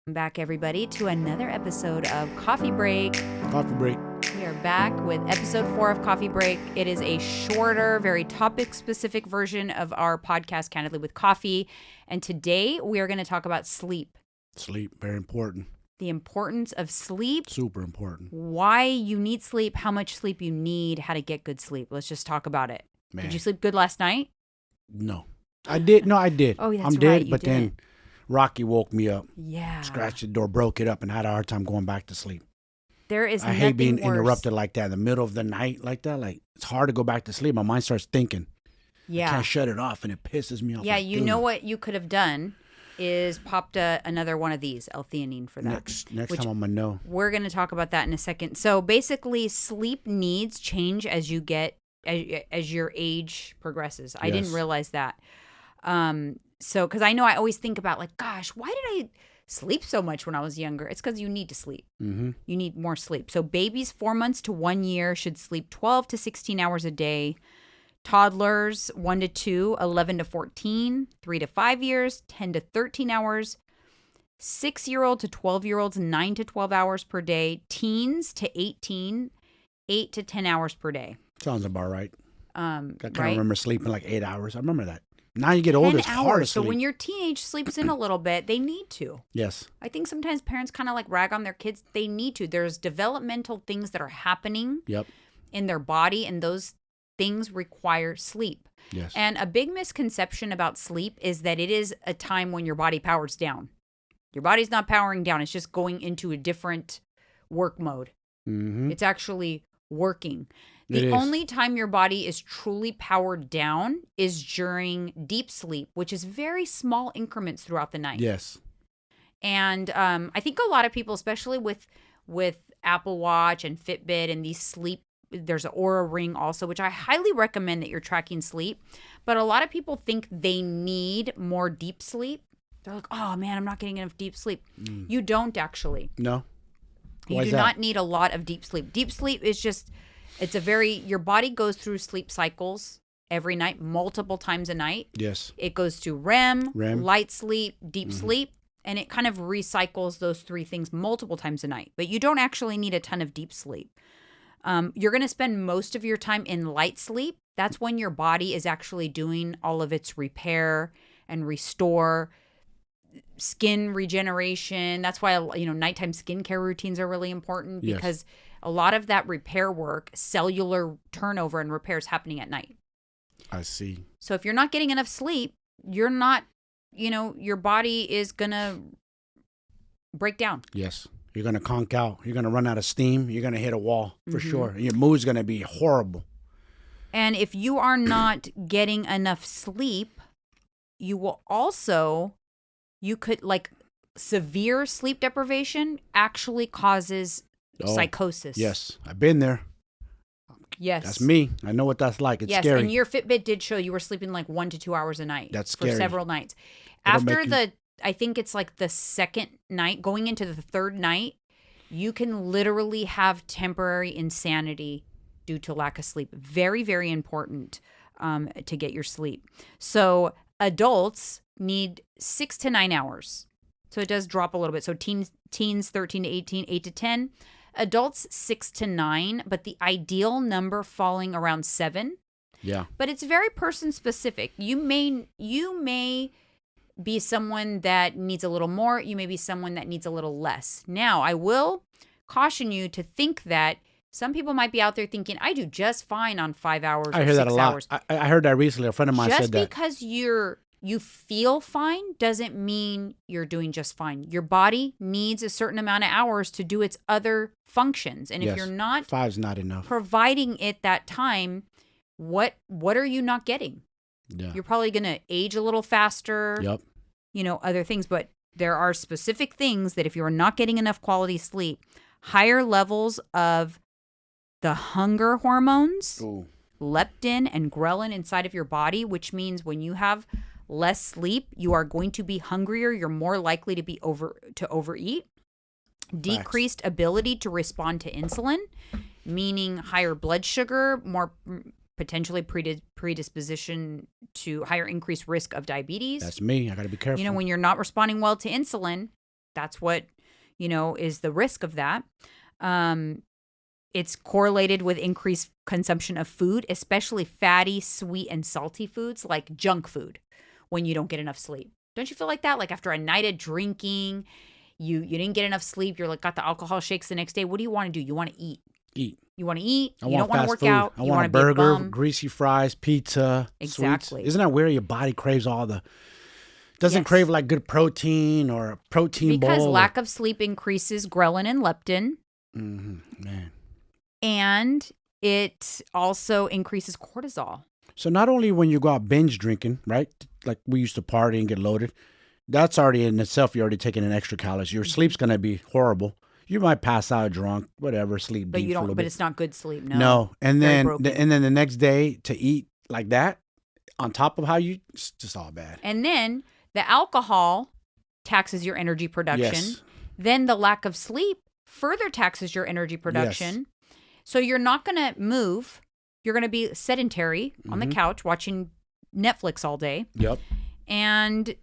Back, everybody, to another episode of Coffee Break. Coffee break. We are back with episode 4 of Coffee Break. It is a shorter, very topic-specific version of our podcast, Candidly with Coffee. And today we are going to talk about sleep. Sleep, very important. The importance of sleep. Super important. Why you need sleep, how much sleep you need, how to get good sleep. Let's just talk about it. Man. Did you sleep good last night? No. I did. No, I did. Oh, that's I'm right, dead, you but did. then Rocky woke me up, Yeah. scratched the door, broke it up, and had a hard time going back to sleep. There is I nothing hate being worse. interrupted like that in the middle of the night like that. Like, it's hard to go back to sleep. My mind starts thinking. Yeah. I can't shut it off, and it pisses me off. Yeah, Like, you dude, know what you could have done is popped another one of these, L-theanine for that. Next which time I'm going to know. We're going to talk about that in a second. So basically, sleep needs change as you get, as your age progresses. I didn't Yes. realize that. So, because I know I always think about like, gosh, why did I sleep so much when I was younger? It's because you need to sleep. Mm-hmm. You need more sleep. So babies 4 months to 1 year should sleep 12 to 16 hours a day. Toddlers 1 to 2, 11 to 14, 3 to 5 years, 10 to 13 hours. 6-year-old to 12-year-olds, 9 to 12 hours per day. Teens to 18, 8 to 10 hours per day. Sounds about right. I kind of Right? remember sleeping like 8 hours. I remember that. Now you get older, 10 it's hard to hours. So sleep. when your teenage sleeps in a little bit, they need to. Yes. I think sometimes parents kind of like rag on their kids. They need to. There's developmental things that are happening Yep. in their body, and those things require sleep. Yes. And a big misconception about sleep is that it is a time when your body powers down. Your body's not powering down. It's just going into a different work mode. Mm-hmm. It's actually working. It The is. only time your body is truly powered down is during deep sleep, which is very small increments throughout the night. Yes. And I think a lot of people, especially with Apple Watch and Fitbit and these sleep, there's an Oura Ring also, which I highly recommend that you're tracking sleep. But a lot of people think they need more deep sleep. They're like, oh man, I'm not getting enough deep sleep. You don't actually. No. You Why do is that? not need a lot of deep sleep. Deep sleep is just, your body goes through sleep cycles every night, multiple times a night. Yes. It goes to REM, REM. light sleep, deep sleep, and it kind of recycles those three things multiple times a night. But you don't actually need a ton of deep sleep. You're going to spend most of your time in light sleep. That's when your body is actually doing all of its repair and restore, skin regeneration. That's why, nighttime skincare routines are really important Yes. because a lot of that repair work, cellular turnover and repair is happening at night. I see. So if you're not getting enough sleep, you're not, your body is going to break down. Yes. You're going to conk out. You're going to run out of steam. You're going to hit a wall for sure. Your mood's going to be horrible. And if you are not getting enough sleep, you will also, severe sleep deprivation actually causes Oh, psychosis. Yes. I've been there. Yes. That's me. I know what that's like. It's Yes, scary. and your Fitbit did show you were sleeping like 1 to 2 hours a night. That's for scary. several nights. It'll After make I think it's like the second night, going into the third night, you can literally have temporary insanity due to lack of sleep. Very, very important to get your sleep. So adults need 6 to 9 hours. So it does drop a little bit. So teens 13 to 18, 8 to 10. Adults 6 to 9, but the ideal number falling around 7. Yeah. But it's very person specific. You may be someone that needs a little more. You may be someone that needs a little less. Now, I will caution you to think that some people might be out there thinking, I do just fine on 5 hours I or hear 6 that a lot. hours. I heard that recently. A friend of mine Just said that. because you feel fine doesn't mean you're doing just fine. Your body needs a certain amount of hours to do its other functions. And if Yes. you're not 5's not enough. providing it that time, what are you not getting? Yeah. You're probably going to age a little faster, Yep. Other things. But there are specific things that if you're not getting enough quality sleep, higher levels of the hunger hormones, Ooh. leptin and ghrelin inside of your body, which means when you have less sleep, you are going to be hungrier. You're more likely to be overeat. Decreased ability to respond to insulin, meaning higher blood sugar, more potentially predisposition to higher increased risk of diabetes. That's me. I got to be careful. When you're not responding well to insulin, that's what, is the risk of that. It's correlated with increased consumption of food, especially fatty, sweet, and salty foods like junk food when you don't get enough sleep. Don't you feel like that? Like after a night of drinking, you didn't get enough sleep, you're like got the alcohol shakes the next day. What do you want to do? You want to eat. You want to eat. You don't want to work out. I you want a be a burger, bum. greasy fries, pizza, Exactly. Sweets. Isn't that weird? Your body craves all the... Doesn't Yes. crave like good protein or a protein bowl. Because lack of sleep increases ghrelin and leptin. Man. And it also increases cortisol. So not only when you go out binge drinking, right? Like we used to party and get loaded. That's already in itself, you're already taking an extra calories. Your sleep's going to be horrible. You might pass out drunk, whatever, sleep But deep you for a don't. little But bit. it's not good sleep. No. No. And Very then broken. the next day to eat like that, on top of how you, it's just all bad. And then the alcohol taxes your energy production. Yes. Then the lack of sleep further taxes your energy production. So you're not going to move. You're going to be sedentary on the couch watching Netflix all day. Yep. And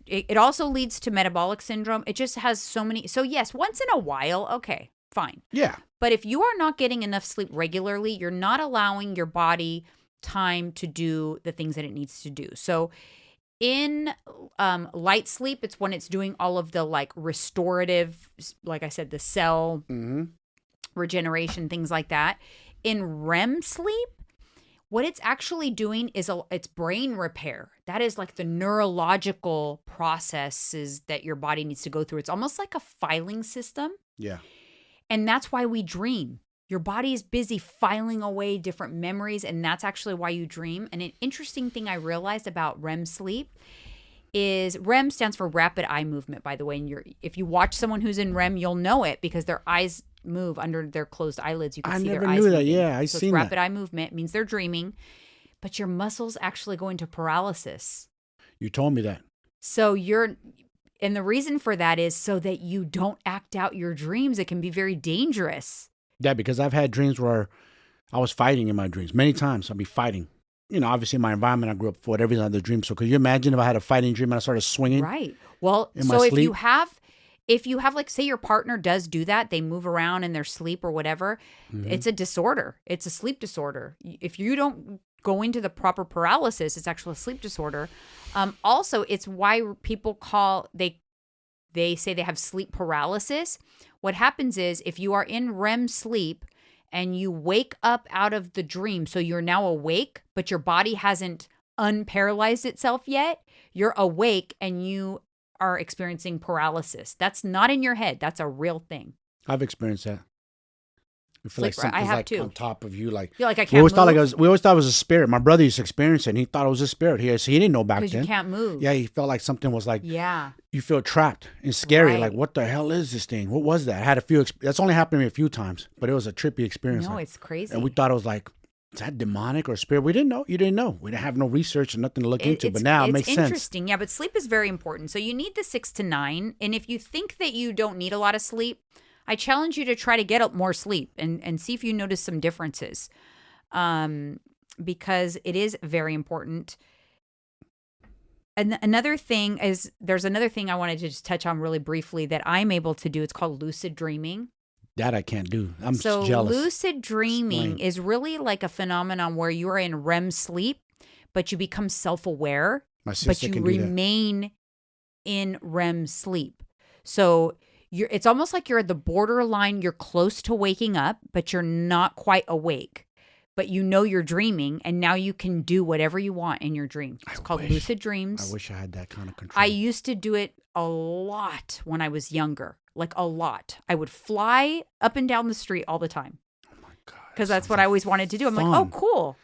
it also leads to metabolic syndrome. It just has so many. So yes, once in a while, okay, fine. Yeah. But if you are not getting enough sleep regularly, you're not allowing your body time to do the things that it needs to do. So in light sleep, it's when it's doing all of the like restorative, like I said, the cell regeneration, things like that. In REM sleep, what it's actually doing is it's brain repair. That is like the neurological processes that your body needs to go through. It's almost like a filing system. Yeah. And that's why we dream. Your body is busy filing away different memories, and that's actually why you dream. And an interesting thing I realized about REM sleep is REM stands for rapid eye movement, by the way. And if you watch someone who's in REM, you'll know it because their eyes move under their closed eyelids. You can see their eyes. I never knew that. moving. Yeah, I so seen it's rapid that. eye movement means they're dreaming, but your muscles actually go into paralysis. You told me that. So and the reason for that is so that you don't act out your dreams. It can be very dangerous. Yeah, because I've had dreams where I was fighting in my dreams. Many times I'd be fighting. Obviously in my environment, I grew up for whatever reason I had the dream. So could you imagine if I had a fighting dream and I started swinging? Right. Well, in my so sleep? if you have like, say your partner does do that, they move around in their sleep or whatever, it's a disorder. It's a sleep disorder. If you don't go into the proper paralysis, it's actually a sleep disorder. Also, it's why people they say they have sleep paralysis. What happens is if you are in REM sleep and you wake up out of the dream, so you're now awake, but your body hasn't unparalyzed itself yet, you're awake and you are experiencing paralysis. That's not in your head. That's a real thing. I've experienced that. We feel like Sleep, right? I something's have like too. on top of you. Like Feel like I we can't always thought move we always thought it was a spirit. My brother used to experience it and he thought it was a spirit. He didn't know back because then. you can't move. Yeah, he felt like something was like Yeah. you feel trapped and scary. Right. Like what the hell is this thing? What was that? I had a few. That's only happened to me a few times, but it was a trippy experience. No, like, it's crazy. and we thought it was like, is that demonic or spirit? We didn't know. You didn't know. We didn't have no research and nothing to look into. But now it makes it's sense. interesting. Yeah, but sleep is very important. So you need the 6 to 9. And if you think that you don't need a lot of sleep, I challenge you to try to get more sleep and see if you notice some differences. Because it is very important. And another thing is, there's another thing I wanted to just touch on really briefly that I'm able to do. It's called lucid dreaming. That I can't do. I'm So jealous. lucid dreaming Explain. is really like a phenomenon where you are in REM sleep, but you become self-aware, My but sister you can do that. remain in REM sleep. So it's almost like you're at the borderline. You're close to waking up, but you're not quite awake. But you know you're dreaming, and now you can do whatever you want in your dream. It's called wish. lucid dreams. I wish I had that kind of control. I used to do it a lot when I was younger, like a lot. I would fly up and down the street all the time Oh my God. because that's what I always wanted to do. I'm like, oh, fun. cool.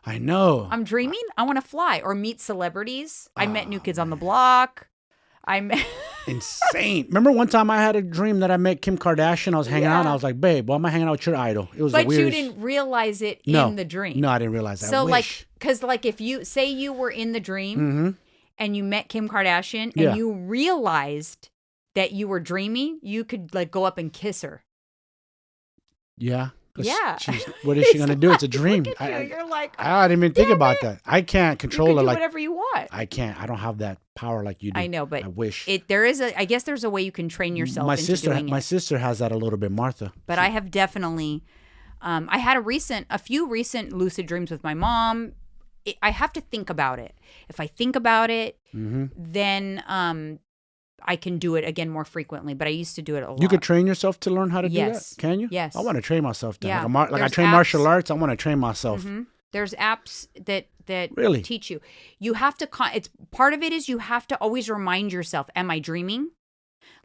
I know. I'm dreaming. I want to fly or meet celebrities. I met New Oh, Kids on the Block. I met. Insane. Remember one time I had a dream that I met Kim Kardashian. I was hanging out and I was like, babe, why am I hanging out with your idol? It was the But you weirdest. didn't realize it No. in the dream. No, I didn't realize that. So I like, wish. because like if you say you were in the dream Mm-hmm. and you met Kim Kardashian and Yeah. you realized that you were dreaming, you could like go up and kiss her. Yeah. 'Cause Yeah. what is she going to do? It's a dream. Look at you. You're like, I didn't even think damn about it. that. I can't You control can it do like whatever you want. I can't. I don't have that power like you do. I know, but I wish. I guess there's a way you can train yourself into doing My it. sister has that a little bit, Martha. But I have definitely, I had a few recent lucid dreams with my mom. I have to think about it. If I think about it, then I can do it again more frequently. But I used to do it a lot. You could train yourself to learn how to do Yes. that. Can you? Yes. I want to train myself. Then. Yeah. Like I There's train apps. martial arts. I want to train myself. There's apps that Really? teach you. You have to. It's part of it is you have to always remind yourself, am I dreaming?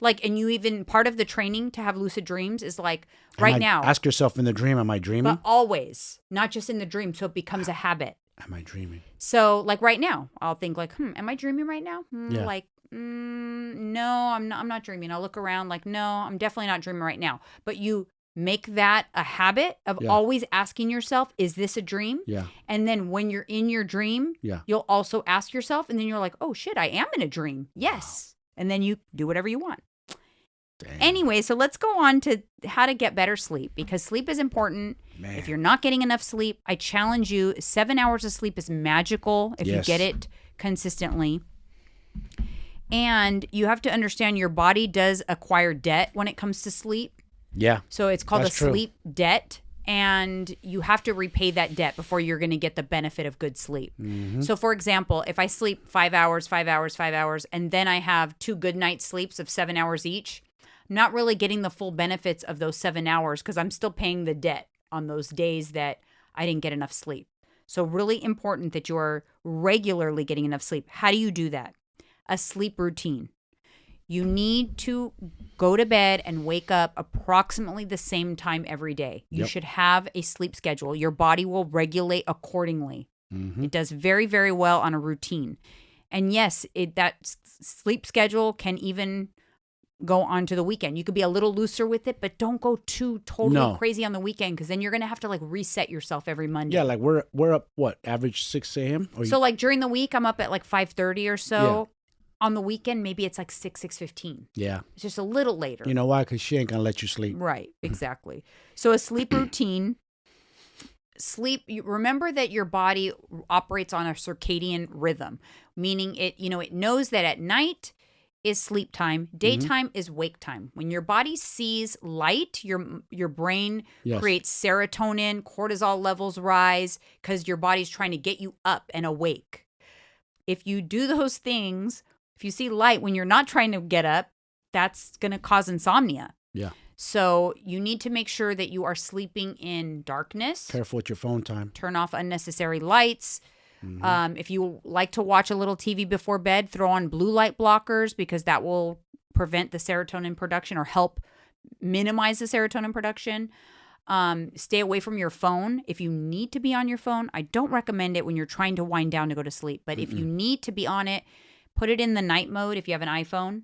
Like, and you even part of the training to have lucid dreams is like now. Ask yourself in the dream, am I dreaming? But always, not just in the dream, so it becomes a habit. Am I dreaming? So, like right now, I'll think like, am I dreaming right now? Yeah. Like, no, I'm not dreaming. I'll look around like, no, I'm definitely not dreaming right now. But you make that a habit of always asking yourself, is this a dream? Yeah. And then when you're in your dream, you'll also ask yourself, and then you're like, oh shit, I am in a dream. Yes. Wow. And then you do whatever you want. Dang. Anyway, so let's go on to how to get better sleep, because sleep is important. Man. If you're not getting enough sleep, I challenge you. 7 hours of sleep is magical if you get it consistently. And you have to understand your body does acquire debt when it comes to sleep. Yeah. So it's called That's a sleep debt. And you have to repay that debt before you're going to get the benefit of good sleep. So, for example, if I sleep 5 hours, 5 hours, 5 hours, and then I have 2 good night sleeps of 7 hours each, not really getting the full benefits of those 7 hours because I'm still paying the debt on those days that I didn't get enough sleep. So really important that you're regularly getting enough sleep. How do you do that? A sleep routine. You need to go to bed and wake up approximately the same time every day. You should have a sleep schedule. Your body will regulate accordingly. It does very, very well on a routine. And yes, that sleep schedule can even go on to the weekend. You could be a little looser with it, but don't go too totally crazy on the weekend, because then you're going to have to like reset yourself every Monday. Yeah, like we're up, what, average 6 a.m.? So like during the week, I'm up at like 5:30 or so. Yeah. On the weekend, maybe it's like 6:15. Yeah. It's just a little later. You know why? Because she ain't going to let you sleep. Right, exactly. So a sleep routine. Remember that your body operates on a circadian rhythm, meaning it knows that at night is sleep time, daytime is wake time. When your body sees light, your brain creates serotonin, cortisol levels rise because your body's trying to get you up and awake. If you do those things, if you see light when you're not trying to get up, that's going to cause insomnia. Yeah. So you need to make sure that you are sleeping in darkness. Careful with your phone time. Turn off unnecessary lights. If you like to watch a little TV before bed, throw on blue light blockers, because that will prevent the serotonin production or help minimize the serotonin production. Stay away from your phone. If you need to be on your phone, I don't recommend it when you're trying to wind down to go to sleep. But if you need to be on it, put it in the night mode if you have an iPhone,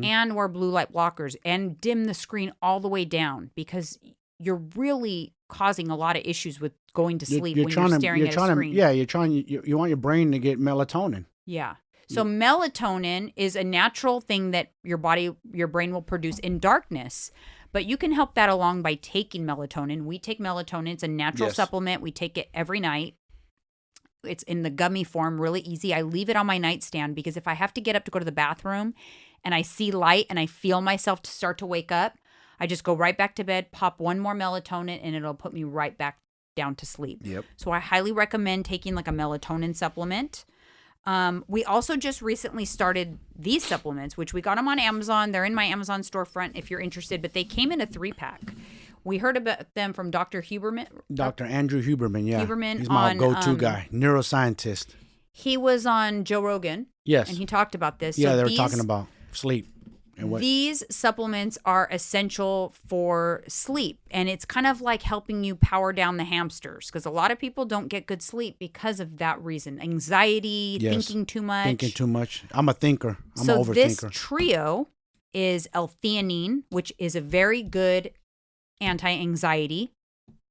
and wear blue light blockers, and dim the screen all the way down, because you're really causing a lot of issues with going to sleep when you're staring at a screen. You want your brain to get melatonin. Yeah. So melatonin is a natural thing that your brain will produce in darkness. But you can help that along by taking melatonin. We take melatonin. It's a natural supplement. We take it every night. It's in the gummy form, really easy. I leave it on my nightstand because if I have to get up to go to the bathroom and I see light and I feel myself to start to wake up, I just go right back to bed, pop one more melatonin, and it'll put me right back down to sleep. Yep. So I highly recommend taking like a melatonin supplement. We also just recently started these supplements, which we got them on Amazon. They're in my Amazon storefront if you're interested, but they came in a 3-pack. We heard about them from Dr. Huberman. Dr. Andrew Huberman, yeah. Huberman, he's my go-to guy, neuroscientist. He was on Joe Rogan. Yes. And he talked about this. Yeah, they were talking about sleep. And what? These supplements are essential for sleep, and it's kind of like helping you power down the hamsters, because a lot of people don't get good sleep because of that reason. Anxiety, thinking too much. Thinking too much. I'm a thinker. I'm an overthinker. This trio is L-theanine, which is a very good anti-anxiety.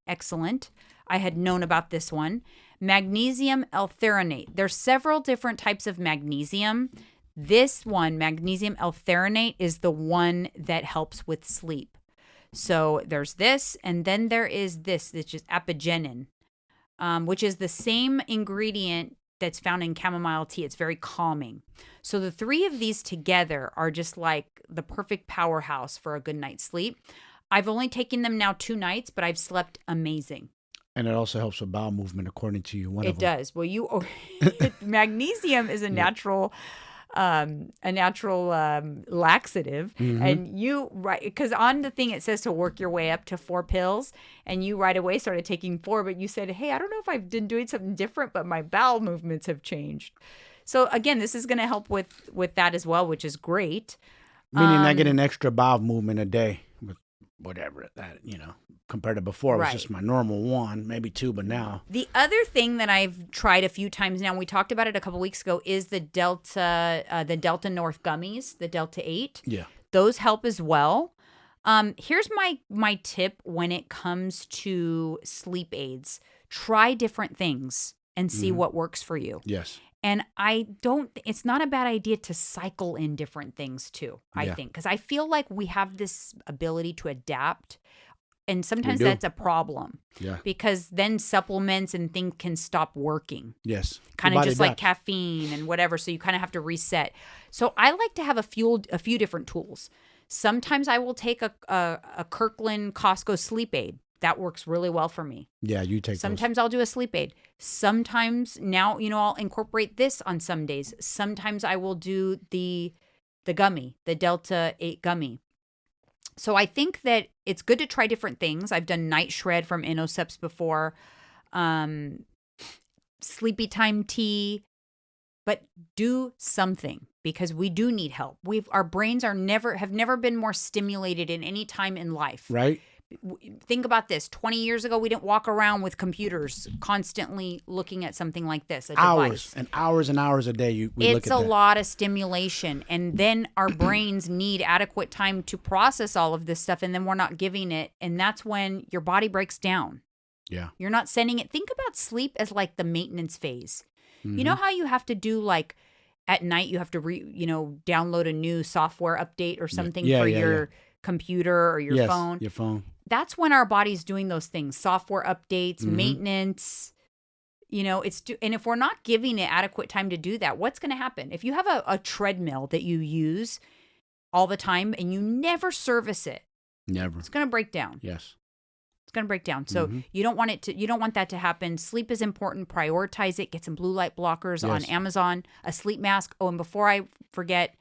Excellent. I had known about this one. Magnesium L-threonate. There's several different types of magnesium. This one, magnesium L-threonate, is the one that helps with sleep. So there's this, and then there is this, which is apigenin, which is the same ingredient that's found in chamomile tea. It's very calming. So the three of these together are just like the perfect powerhouse for a good night's sleep. I've only taken them now 2 nights, but I've slept amazing. And it also helps with bowel movement, according to you. It does. Well, magnesium is a natural laxative, and you because on the thing it says to work your way up to 4 pills, and you right away started taking 4, but you said, hey, I don't know if I've been doing something different, but my bowel movements have changed. So again, this is going to help with that as well, which is great. Meaning I get an extra bowel movement a day with whatever that, compared to before. It was just my normal 1, maybe 2, but now. The other thing that I've tried a few times now, we talked about it a couple weeks ago, is the Delta North gummies, the Delta 8. Yeah. Those help as well. Here's my tip when it comes to sleep aids. Try different things and see what works for you. Yes. And it's not a bad idea to cycle in different things too, I think. Because I feel like we have this ability to adapt. And sometimes that's a problem. Yeah. Because then supplements and things can stop working. Yes. Kind of just like caffeine and whatever. So you kind of have to reset. So I like to have a few different tools. Sometimes I will take a Kirkland Costco sleep aid. That works really well for me. Yeah, you take Sometimes those. I'll do a sleep aid. Sometimes now, I'll incorporate this on some days. Sometimes I will do the gummy, the Delta 8 gummy. So I think that it's good to try different things. I've done Night Shred from Innoceps before, Sleepy Time tea, but do something because we do need help. Our brains have never been more stimulated in any time in life. Right. Think about this. 20 years ago, we didn't walk around with computers constantly looking at something like this, a device. And hours and hours a day we look at It's a lot of stimulation. And then our brains need adequate time to process all of this stuff, and then we're not giving it. And that's when your body breaks down. Yeah. You're not sending it. Think about sleep as like the maintenance phase. You know how you have to do like at night, you have to download a new software update or something for your computer or your phone. Your phone. That's when our body's doing those things, software updates, maintenance, and if we're not giving it adequate time to do that, what's going to happen? If you have a treadmill that you use all the time and you never service it, it's going to break down. Yes. It's going to break down. So you don't want that to happen. Sleep is important. Prioritize it. Get some blue light blockers on Amazon, a sleep mask. Oh, and before I forget,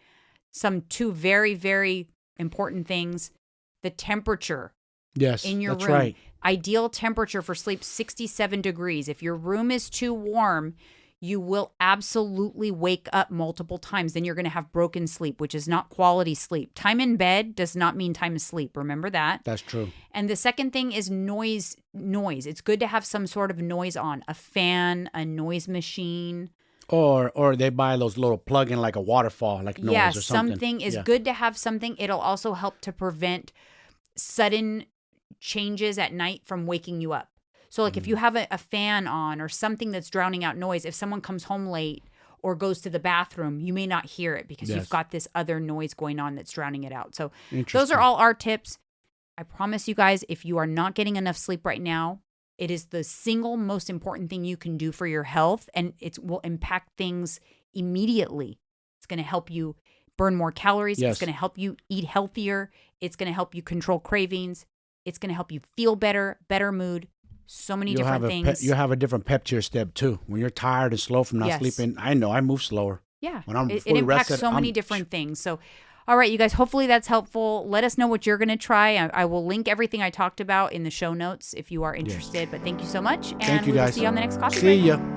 2 very, very important things, the temperature. Yes, in your that's room. right. Ideal temperature for sleep, 67 degrees. If your room is too warm, you will absolutely wake up multiple times. Then you're going to have broken sleep, which is not quality sleep. Time in bed does not mean time asleep. Remember that? That's true. And the second thing is noise. It's good to have some sort of noise on, a fan, a noise machine. Or they buy those little plug-in like a waterfall, like noise or something. Something is good to have something. It'll also help to prevent sudden changes at night from waking you up. So like if you have a fan on or something that's drowning out noise, if someone comes home late or goes to the bathroom, you may not hear it because you've got this other noise going on that's drowning it out. So those are all our tips. I promise you guys, if you are not getting enough sleep right now, it is the single most important thing you can do for your health, and it will impact things immediately. It's going to help you burn more calories. It's going to help you eat healthier. It's going to help you control cravings. It's going to help you feel better mood. So many different things. You have a different pep to your step too. When you're tired and slow from not sleeping, I know I move slower. Yeah. When I'm it fully impacts rested, so many different things. So, all right, you guys, hopefully that's helpful. Let us know what you're going to try. I will link everything I talked about in the show notes if you are interested. But thank you so much. And Thank you, we will guys. see you on the next coffee See break. ya.